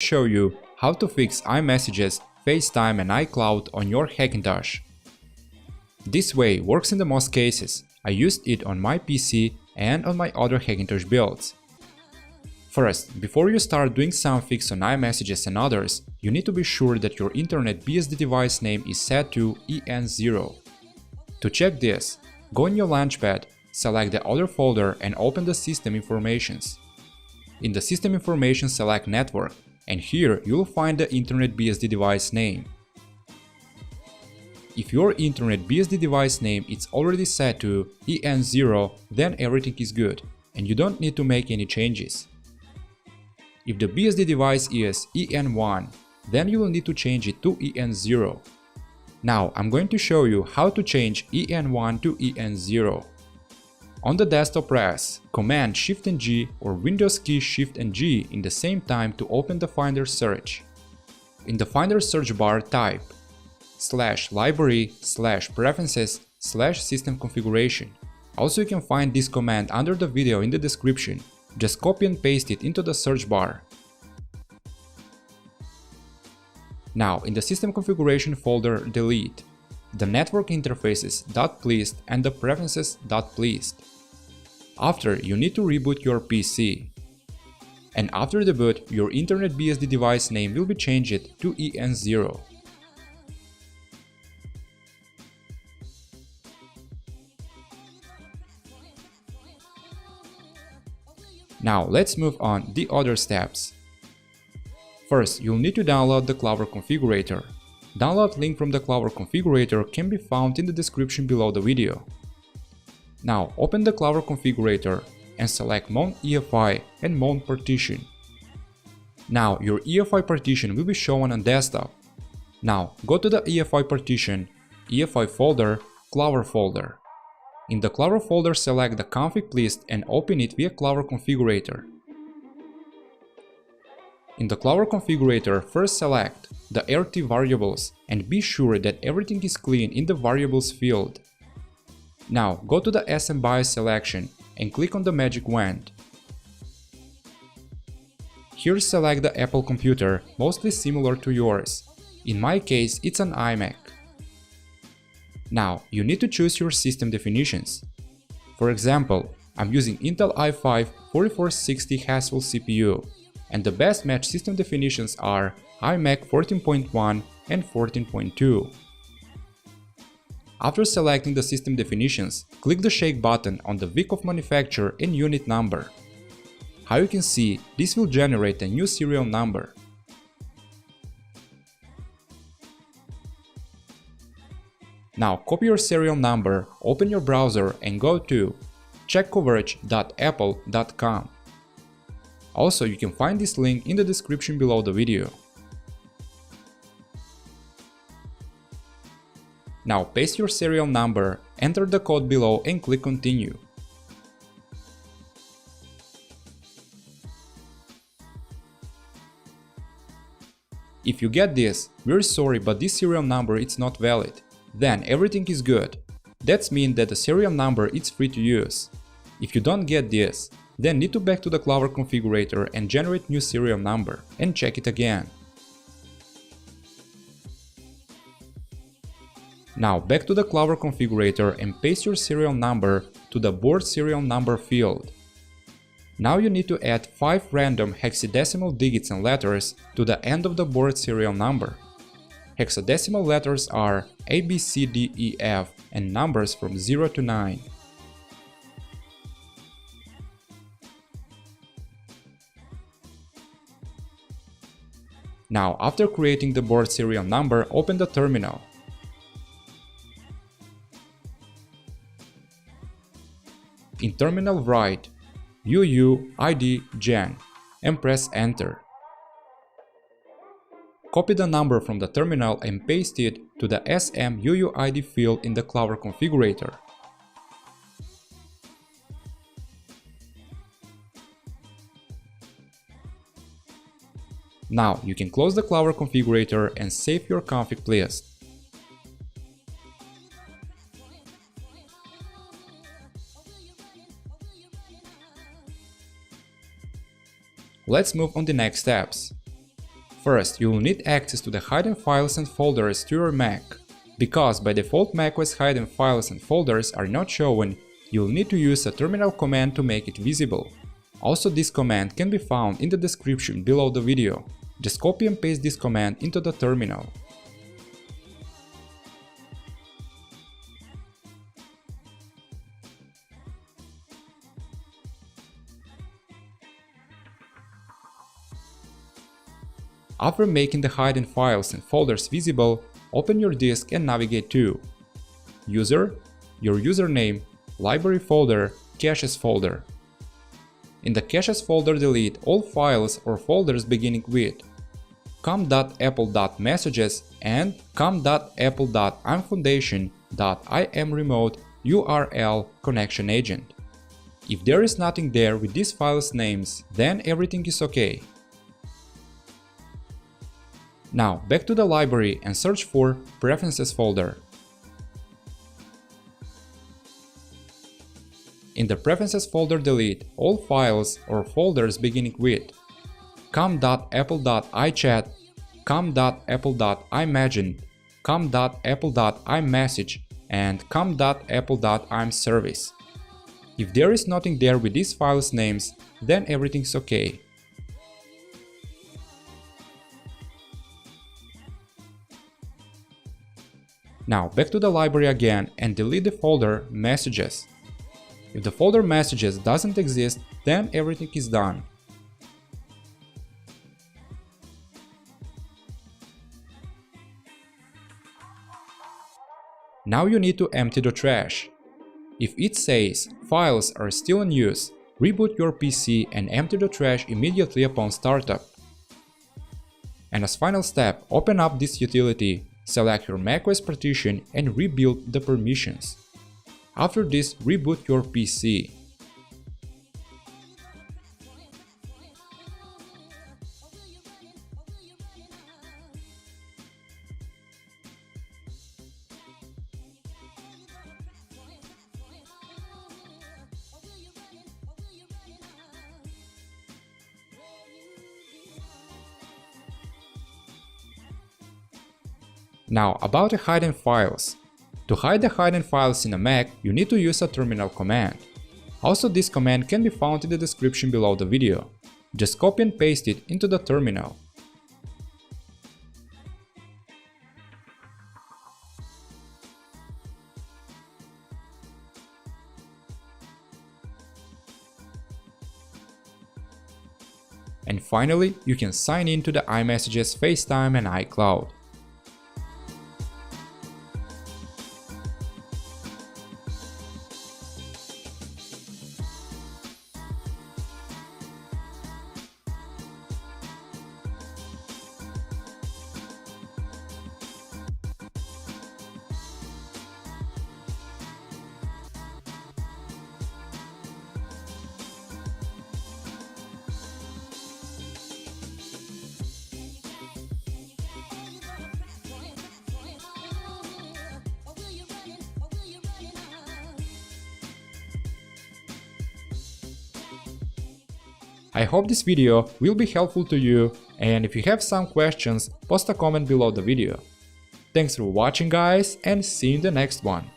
Show you how to fix iMessages, Facetime and iCloud on your Hackintosh. This way works in the most cases. I used it on my PC and on my other Hackintosh builds. First, before you start doing some fix on iMessages and others, you need to be sure that your internet BSD device name is set to En0. To check this, go in your Launchpad, select the other folder and open the System Informations. In the System Information select Network, and here you'll find the internet BSD device name. If your internet BSD device name is already set to En0, then everything is good, and you don't need to make any changes. If the BSD device is En1, then you will need to change it to En0. Now I'm going to show you how to change En1 to En0. On the desktop, press Command Shift and G or Windows key Shift and G in the same time to open the Finder search. In the Finder search bar type /library/preferences/system configuration. Also, you can find this command under the video in the description. Just copy and paste it into the search bar. Now, in the system configuration folder, delete the network interfaces.pleased and the preferences.pleased. After, you need to reboot your PC. And after the boot, your internet BSD device name will be changed to En0. Now let's move on the other steps. First, you'll need to download the Clover configurator. Download link from the Clover configurator can be found in the description below the video. Now open the Clover configurator and select Mount EFI and Mount Partition. Now your EFI partition will be shown on desktop. Now go to the EFI partition, EFI folder, Clover folder. In the Clover folder, select the config list and open it via Clover configurator. In the Clover configurator, first select the RT variables and be sure that everything is clean in the variables field. Now go to the SM BIOS selection and click on the magic wand. Here select the Apple computer, mostly similar to yours. In my case, it's an iMac. Now, you need to choose your system definitions. For example, I'm using Intel i5 4460 Haswell CPU, and the best match system definitions are iMac 14.1 and 14.2. After selecting the system definitions, click the Shake button on the week of manufacture and unit number. How you can see, this will generate a new serial number. Now copy your serial number, open your browser and go to checkcoverage.apple.com. Also, you can find this link in the description below the video. Now paste your serial number, enter the code below and click Continue. If you get this, we're sorry, but this serial number is not valid. Then everything is good. That means that the serial number is free to use. If you don't get this, then need to back to the Clover configurator and generate new serial number and check it again. Now back to the Clover configurator and paste your serial number to the board serial number field. Now you need to add 5 random hexadecimal digits and letters to the end of the board serial number. Hexadecimal letters are A, B, C, D, E, F and numbers from 0 to 9. Now, after creating the board serial number, open the terminal. In terminal, write UUID gen and press Enter. Copy the number from the terminal and paste it to the SM UUID field in the Clover configurator. Now you can close the Clover configurator and save your config list. Let's move on the next steps. First, you will need access to the hidden files and folders to your Mac. Because by default macOS hidden files and folders are not shown, you will need to use a terminal command to make it visible. Also, this command can be found in the description below the video. Just copy and paste this command into the terminal. After making the hidden files and folders visible, open your disk and navigate to User, your username, Library folder, Caches folder. In the Caches folder, delete all files or folders beginning with com.apple.messages and com.apple.imfoundation.imremote URL connection agent. If there is nothing there with these files' names, then everything is okay. Now back to the library and search for Preferences folder. In the Preferences folder, delete all files or folders beginning with com.apple.ichat, com.apple.imagine, com.apple.imessage, and com.apple.imservice. If there is nothing there with these files' names, then everything's okay. Now back to the library again and delete the folder Messages. If the folder Messages doesn't exist, then everything is done. Now you need to empty the trash. If it says files are still in use, reboot your PC and empty the trash immediately upon startup. And as final step, open up this utility, select your macOS partition and rebuild the permissions. After this, reboot your PC. Now about the hidden files. To hide the hidden files in a Mac, you need to use a terminal command. Also, this command can be found in the description below the video. Just copy and paste it into the terminal. And finally, you can sign in to the iMessages, Facetime and iCloud. I hope this video will be helpful to you, and if you have some questions, post a comment below the video. Thanks for watching guys, and see you in the next one.